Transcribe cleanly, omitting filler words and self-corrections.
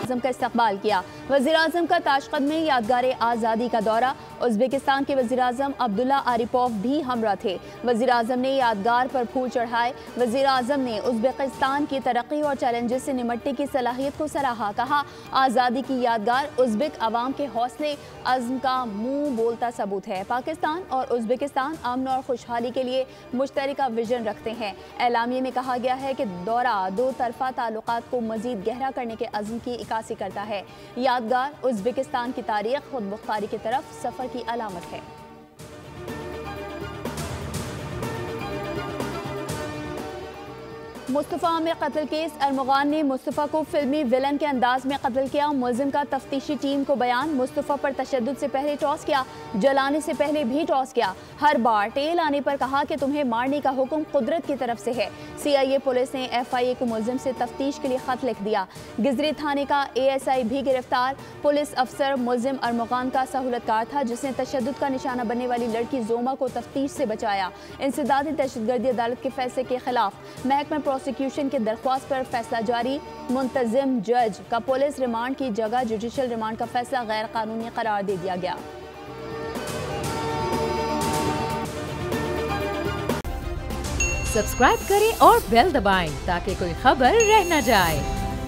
आज़म का इस्तकबाल किया। वज़ीर आज़म का ताशकंद में यादगार आज़ादी का दौरा। उज़्बेकिस्तान के वज़ीर आज़म अब्दुल्ला आरिपोव भी हमरा थे। वज़ीर आज़म ने यादगार पर फूल चढ़ाए। वज़ीर आज़म ने उज़्बेकिस्तान की तरक्की और चैलेंजेस से निमटने की सलाहियत को सराहा। कहा, आज़ादी की यादगार उज़्बेक अवाम के हौसले अज़्म का मुंह बोलता सबूत है। पाकिस्तान और उज़्बेकिस्तान अमन और खुशहाली के लिए मुश्तरका विजन रखते हैं। एलामिये में कहा गया है कि दौरा दो तरफा ताल्लुकात को मज़ीद गहरा करने के अज़्म की इक्कासी करता है। यादगार उज़्बेकिस्तान की तारीख खुद मुख्तारी की तरफ सफ़र की अलामत है। मुस्तफ़ा में कत्ल केस। अरमगान ने मुस्तफ़ा को फिल्मी विलन के अंदाज में कत्ल किया। मुलजिम का तफ्तीशी टीम को बयान। मुस्तफ़ा पर तशद्दुद से पहले टॉस किया, जलाने से पहले भी टॉस किया। हर बार टेल आने पर कहा कि तुम्हें मारने का हुक्म कुदरत की तरफ से है। CIA पुलिस ने FIA को मुलजिम से तफ्तीश के लिए खत लिख दिया। गिजरी थाने का ASI भी गिरफ्तार। पुलिस अफसर मुलजिम अरमगान का सहूलतकार था, जिसने तशद्दुद का निशाना बनने वाली लड़की जोमा को तफ्तीश से बचाया। इंसदादी दहशतगर्दी अदालत के फैसले के खिलाफ महकमा प्रोसिक्यूशन की दरख्वास्त पर फैसला जारी। मुंतजिम जज का पुलिस रिमांड की जगह जुडिशल रिमांड का फैसला गैर कानूनी करार दे दिया गया। सब्सक्राइब करें और बेल दबाएं ताकि कोई खबर रह न जाए।